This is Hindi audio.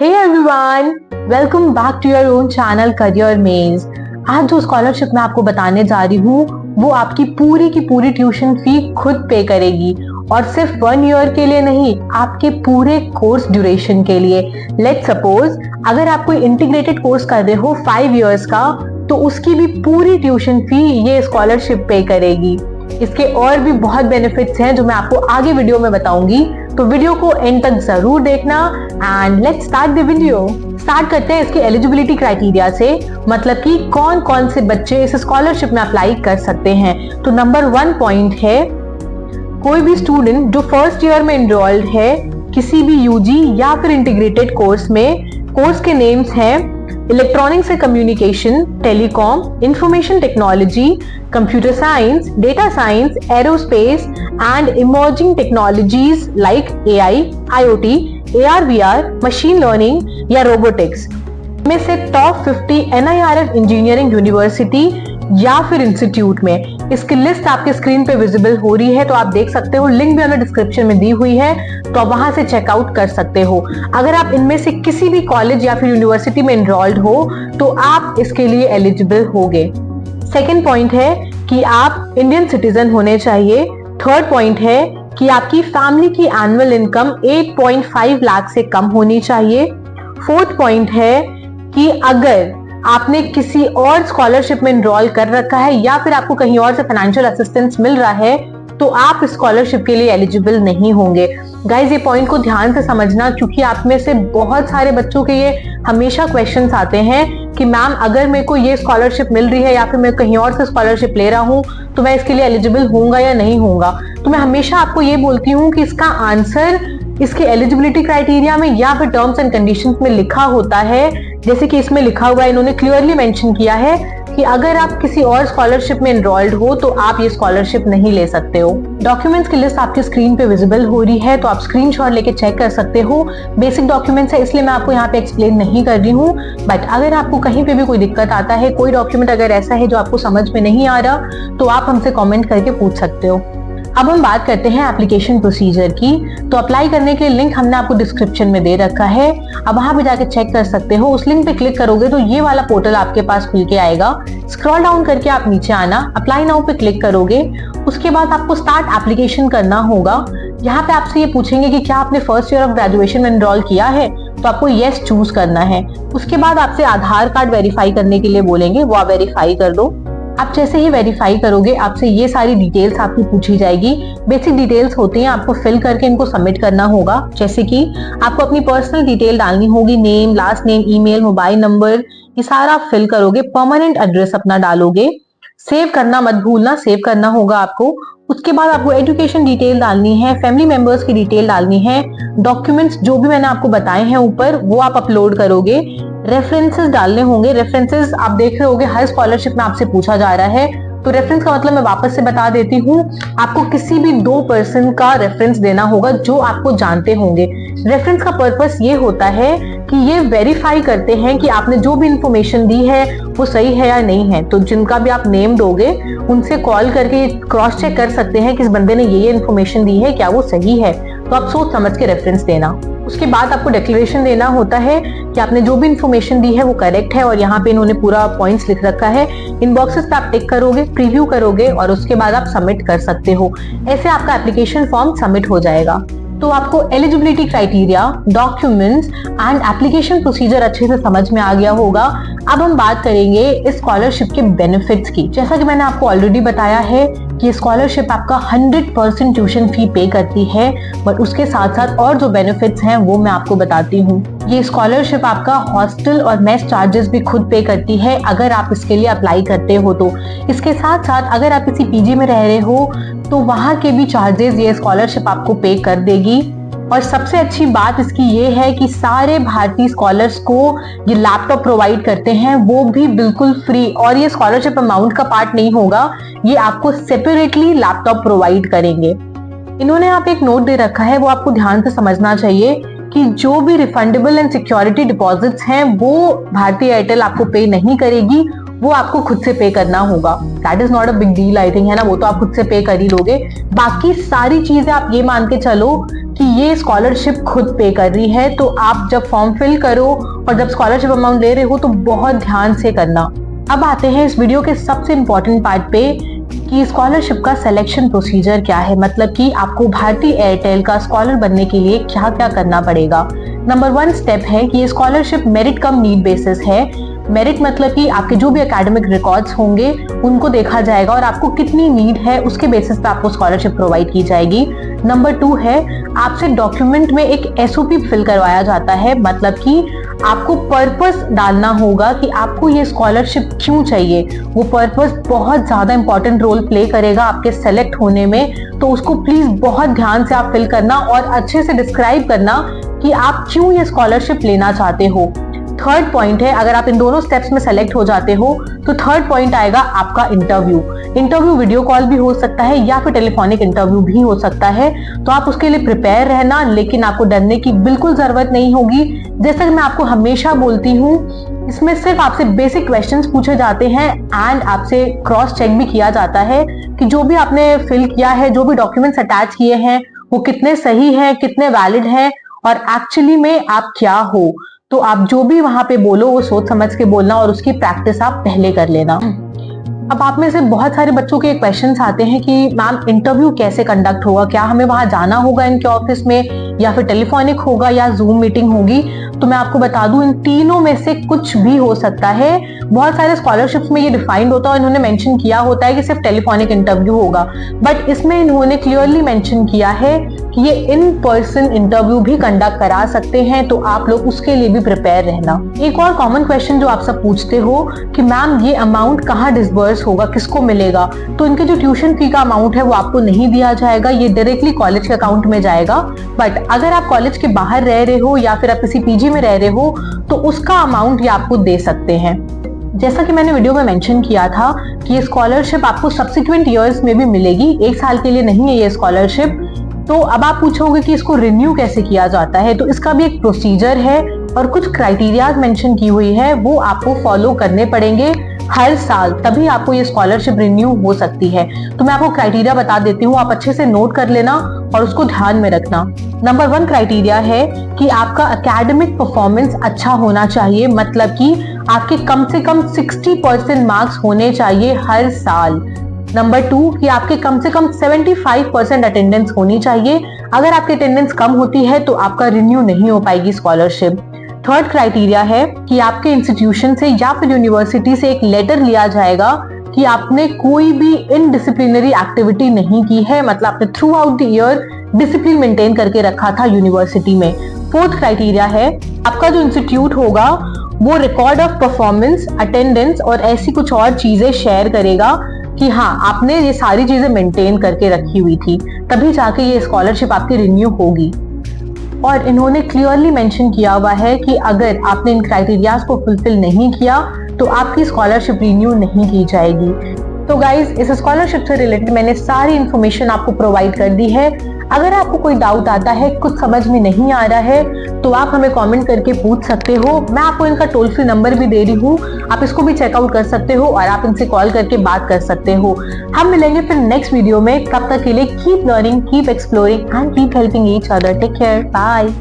Hey everyone, welcome back to your own channel career maze. आज जो स्कॉलरशिप मैं आपको बताने जा रही हूँ वो आपकी पूरी की पूरी ट्यूशन फी खुद पे करेगी और सिर्फ 1 ईयर के लिए नहीं, आपके पूरे कोर्स ड्यूरेशन के लिए। लेट्स सपोज अगर आप कोई इंटीग्रेटेड कोर्स कर रहे हो 5 इयर्स का, तो उसकी भी पूरी ट्यूशन फी ये स्कॉलरशिप पे करेगी। इसके और भी बहुत बेनिफिट्स हैं जो मैं आपको आगे वीडियो में बताऊंगी, तो वीडियो को एंड तक जरूर देखना। And let's start the video. Start करते हैं इसके एलिजिबिलिटी क्राइटेरिया से, मतलब कि कौन कौन से बच्चे इस स्कॉलरशिप में अप्लाई कर सकते हैं। तो नंबर 1 पॉइंट है, कोई भी स्टूडेंट जो फर्स्ट ईयर में एनरोल्ड है किसी भी यूजी या फिर इंटीग्रेटेड कोर्स में। कोर्स के नेम्स हैं electronics and communication, telecom, information technology, computer science, data science, aerospace and emerging technologies like AI, IoT, AR, VR, machine learning या रोबोटिक्स में से टॉप 50 NIRF इंजीनियरिंग यूनिवर्सिटी या फिर इंस्टीट्यूट में। इसकी लिस्ट आपके स्क्रीन पे विजिबल हो रही है, तो आप देख सकते हो। लिंक भी हमने डिस्क्रिप्शन में दी हुई है, तो आप वहां से चेकआउट कर सकते हो। अगर आप इनमें से किसी भी कॉलेज या फिर यूनिवर्सिटी में एनरोल्ड हो तो आप इसके लिए एलिजिबल होगे। सेकेंड पॉइंट है कि आप इंडियन सिटीजन होने चाहिए। थर्ड पॉइंट है कि आपकी फैमिली की एनुअल इनकम 8.5 लाख से कम होनी चाहिए। फोर्थ पॉइंट है कि अगर आपने किसी और स्कॉलरशिप में एनरोल कर रखा है या फिर आपको कहीं और से फाइनेंशियल असिस्टेंस मिल रहा है तो आप स्कॉलरशिप के लिए एलिजिबल नहीं होंगे। गाइज, ये पॉइंट को ध्यान से समझना, क्योंकि आप में से बहुत सारे बच्चों के ये हमेशा क्वेश्चंस आते हैं कि मैम अगर मेरे को ये स्कॉलरशिप मिल रही है या फिर मैं कहीं और से स्कॉलरशिप ले रहा हूँ तो मैं इसके लिए एलिजिबल होऊंगा या नहीं होऊंगा। तो मैं हमेशा आपको ये बोलती हूँ कि इसका आंसर इसके एलिजिबिलिटी क्राइटेरिया में या फिर टर्म्स एंड कंडीशंस में लिखा होता है। जैसे कि इसमें लिखा हुआ है, इन्होंने क्लियरली मेंशन किया है कि अगर आप किसी और स्कॉलरशिप में एनरोल्ड हो तो आप ये स्कॉलरशिप नहीं ले सकते हो। डॉक्यूमेंट्स की लिस्ट आपकी स्क्रीन पे विजिबल हो रही है, तो आप स्क्रीनशॉट लेके चेक कर सकते हो। बेसिक डॉक्यूमेंट्स है, इसलिए मैं आपको यहाँ पे एक्सप्लेन नहीं कर रही हूँ, बट अगर आपको कहीं पे भी कोई दिक्कत आता है, कोई डॉक्यूमेंट अगर ऐसा है जो आपको समझ में नहीं आ रहा, तो आप हमसे कॉमेंट करके पूछ सकते हो। अब हम बात करते हैं एप्लीकेशन प्रोसीजर की। तो अप्लाई करने के लिंक हमने आपको डिस्क्रिप्शन में दे रखा है, अब वहां पे जाके चेक कर सकते हो। उस लिंक पे क्लिक करोगे तो ये वाला पोर्टल आपके पास खुल के आएगा। स्क्रॉल डाउन करके आप नीचे आना, अप्लाई नाउ पे क्लिक करोगे। उसके बाद आपको स्टार्ट एप्लीकेशन करना होगा। यहाँ पे आपसे ये पूछेंगे कि क्या आपने फर्स्ट ईयर ऑफ ग्रेजुएशन में एनरोल किया है, तो आपको येस चूज करना है। उसके बाद आपसे आधार कार्ड वेरीफाई करने के लिए बोलेंगे, वो आप वेरीफाई कर दो। आप जैसे ही वेरीफाई करोगे आपसे ये सारी डिटेल्स आपकी पूछी जाएगी। बेसिक डिटेल्स होती हैं, आपको फिल करके इनको सबमिट करना होगा। जैसे कि आपको अपनी पर्सनल डिटेल डालनी होगी, name, last name, email, mobile number, ये सारा आप फिल करोगे। परमानेंट एड्रेस अपना डालोगे। सेव करना मत भूलना, सेव करना होगा आपको। उसके बाद आपको एजुकेशन डिटेल डालनी है, फैमिली मेंबर्स की डिटेल डालनी है। डॉक्यूमेंट्स जो भी मैंने आपको बताए हैं ऊपर, वो आप अपलोड करोगे। रेफरेंसेस डालने होंगे। रेफरेंसेस आप देख रहे होंगे हर स्कॉलरशिप में आपसे पूछा जा रहा है, तो रेफरेंस का मतलब मैं वापस से बता देती हूँ। आपको किसी भी 2 पर्सन का रेफरेंस देना होगा जो आपको जानते होंगे। रेफरेंस का पर्पस ये होता है कि ये वेरीफाई करते हैं कि आपने जो भी इंफॉर्मेशन दी है वो सही है या नहीं है। तो जिनका भी आप नेम दोगे उनसे कॉल करके क्रॉस चेक कर सकते हैं कि इस बंदे ने ये इन्फॉर्मेशन दी है, क्या वो सही है। तो आप सोच समझ के रेफरेंस देना। उसके बाद आपको डिक्लेरेशन देना होता है कि आपने जो भी इंफॉर्मेशन दी है वो करेक्ट है, और यहाँ पे इन्होंने पूरा पॉइंट्स लिख रखा है। इन बॉक्सेस पे आप टिक करोगे, प्रीव्यू करोगे और उसके बाद आप सबमिट कर सकते हो। ऐसे आपका एप्लीकेशन फॉर्म सबमिट हो जाएगा। तो आपको eligibility criteria, documents and application procedure अच्छे से समझ में आ गया होगा। अब हम बात करेंगे इस स्कॉलरशिप के बेनिफिट्स की। जैसा कि मैंने आपको ऑलरेडी बताया है कि स्कॉलरशिप आपका 100% ट्यूशन फी पे करती है, बट उसके साथ साथ और जो बेनिफिट्स हैं वो मैं आपको बताती हूँ। ये स्कॉलरशिप आपका हॉस्टल और मेस चार्जेस भी खुद पे करती है अगर आप इसके लिए अप्लाई करते हो तो। इसके साथ साथ अगर आप किसी पीजी में रह रहे हो तो वहां के भी चार्जेस ये स्कॉलरशिप आपको पे कर देगी। और सबसे अच्छी बात इसकी ये है कि सारे भारतीय स्कॉलर्स को ये लैपटॉप प्रोवाइड करते हैं, वो भी बिल्कुल फ्री। और ये स्कॉलरशिप अमाउंट का पार्ट नहीं होगा, ये आपको सेपरेटली लैपटॉप प्रोवाइड करेंगे। इन्होंने यहाँ पे एक नोट दे रखा है, वो आपको ध्यान से समझना चाहिए कि जो भी रिफंडेबल एंड सिक्योरिटी डिपॉजिट्स हैं वो भारतीय एयरटेल आपको पे नहीं करेगी। वो आपको खुद से पे करना होगा। That is not a big deal I think, है ना, वो तो आप खुद से पे कर ही लोगे। बाकी सारी चीजें आप ये मान के चलो कि ये स्कॉलरशिप खुद पे कर रही है। तो आप जब फॉर्म फिल करो और जब स्कॉलरशिप अमाउंट ले रहे हो तो बहुत ध्यान से करना। अब आते हैं इस वीडियो के सबसे इंपॉर्टेंट पार्ट पे कि स्कॉलरशिप का सिलेक्शन प्रोसीजर क्या है, मतलब कि आपको भारतीय एयरटेल का स्कॉलर बनने के लिए क्या क्या करना पड़ेगा। नंबर 1 स्टेप है कि ये स्कॉलरशिप मेरिट कम नीड बेसिस है। मेरिट मतलब कि आपके जो भी एकेडमिक रिकॉर्ड्स होंगे उनको देखा जाएगा और आपको कितनी नीड है उसके बेसिस पे आपको स्कॉलरशिप प्रोवाइड की जाएगी। नंबर 2 है आपसे डॉक्यूमेंट में एक एसओपी फिल करवाया जाता है, मतलब कि आपको पर्पस डालना होगा कि आपको ये स्कॉलरशिप क्यों चाहिए। वो पर्पस बहुत ज्यादा इंपॉर्टेंट रोल प्ले करेगा आपके सेलेक्ट होने में, तो उसको प्लीज बहुत ध्यान से आप फिल करना और अच्छे से डिस्क्राइब करना कि आप क्यों ये स्कॉलरशिप लेना चाहते हो। थर्ड पॉइंट है, अगर आप इन दोनों स्टेप्स में सेलेक्ट हो जाते हो तो थर्ड पॉइंट आएगा आपका इंटरव्यू वीडियो कॉल भी हो सकता है या फिर टेलीफोनिक इंटरव्यू भी हो सकता है। तो आप उसके लिए प्रिपेयर रहना, लेकिन आपको डरने की बिल्कुल जरूरत नहीं होगी। जैसा कि मैं आपको हमेशा बोलती हूँ, इसमें सिर्फ आपसे बेसिक क्वेश्चंस पूछे जाते हैं एंड आपसे क्रॉस चेक भी किया जाता है कि जो भी आपने फिल किया है, जो भी डॉक्यूमेंट्स अटैच किए हैं वो कितने सही हैं, कितने वैलिड हैं और एक्चुअली में आप क्या हो। तो आप जो भी वहां पे बोलो वो सोच समझ के बोलना और उसकी प्रैक्टिस आप पहले कर लेना। अब आप में से बहुत सारे बच्चों के क्वेश्चंस आते हैं कि मैम इंटरव्यू कैसे कंडक्ट होगा, क्या हमें वहां जाना होगा इनके ऑफिस में या फिर टेलीफोनिक होगा या जूम मीटिंग होगी। तो मैं आपको बता दूं इन तीनों में से कुछ भी हो सकता है। बहुत सारे स्कॉलरशिप्स में ये डिफाइंड होता है, इन्होंने मेंशन किया होता है कि सिर्फ टेलीफोनिक इंटरव्यू होगा, बट इसमें इन्होंने क्लियरली मेंशन किया है कि ये इन पर्सन इंटरव्यू भी कंडक्ट करा सकते हैं। तो आप लोग उसके लिए भी प्रिपेयर रहना। एक और कॉमन क्वेश्चन जो आप सब पूछते हो कि मैम ये अमाउंट कहाँ डिसबर्स होगा, किसको मिलेगा। तो इनके जो ट्यूशन फी का अमाउंट है वो आपको नहीं दिया जाएगा, ये डायरेक्टली कॉलेज के अकाउंट में जाएगा। बट अगर आप कॉलेज के बाहर रह रहे हो या फिर आप किसी पीजी में रह रहे हो तो उसका अमाउंट ये आपको दे सकते हैं। जैसा कि मैंने वीडियो में मेंशन किया था कि ये स्कॉलरशिप आपको सब्सिक्वेंट ईयर्स में भी मिलेगी, 1 साल के लिए नहीं है ये स्कॉलरशिप। तो अब आप पूछोगे कि इसको रिन्यू कैसे किया जाता है, तो इसका भी एक प्रोसीजर है और कुछ क्राइटेरियाज मेंशन की हुई है, वो आपको फॉलो करने पड़ेंगे हर साल, तभी आपको ये स्कॉलरशिप रिन्यू हो सकती है। तो मैं आपको क्राइटेरिया बता देती हूँ, आप अच्छे से नोट कर लेना और उसको ध्यान में रखना। नंबर 1 क्राइटेरिया है कि आपका एकेडमिक परफॉर्मेंस अच्छा होना चाहिए, मतलब कि आपके कम से कम 60% मार्क्स होने चाहिए हर साल। नंबर 2 कि आपके कम से कम 75% अटेंडेंस होनी चाहिए। अगर आपकी अटेंडेंस कम होती है तो आपका रिन्यू नहीं हो पाएगी स्कॉलरशिप। थर्ड क्राइटेरिया है कि आपके इंस्टीट्यूशन से या फिर यूनिवर्सिटी से एक लेटर लिया जाएगा कि आपने कोई भी इनडिसिप्लिनरी एक्टिविटी नहीं की है, मतलब आपने through out the year discipline maintain करके रखा था यूनिवर्सिटी में। फोर्थ क्राइटेरिया है आपका जो इंस्टीट्यूट होगा वो रिकॉर्ड ऑफ परफॉर्मेंस, अटेंडेंस और ऐसी कुछ और चीजें शेयर करेगा कि हाँ आपने ये सारी चीजें मेंटेन करके रखी हुई थी, तभी जाके ये स्कॉलरशिप आपकी रिन्यू होगी। और इन्होंने क्लियरली मेंशन किया हुआ है कि अगर आपने इन क्राइटेरियाज को फुलफिल नहीं किया तो आपकी स्कॉलरशिप रिन्यू नहीं की जाएगी। तो गाइज इस स्कॉलरशिप से रिलेटेड मैंने सारी इंफॉर्मेशन आपको प्रोवाइड कर दी है। अगर आपको कोई डाउट आता है, कुछ समझ में नहीं आ रहा है, तो आप हमें कमेंट करके पूछ सकते हो। मैं आपको इनका टोल फ्री नंबर भी दे रही हूँ, आप इसको भी चेकआउट कर सकते हो और आप इनसे कॉल करके बात कर सकते हो। हम मिलेंगे फिर नेक्स्ट वीडियो में, तब तक के लिए keep learning, keep exploring and keep helping each other. Take care, bye.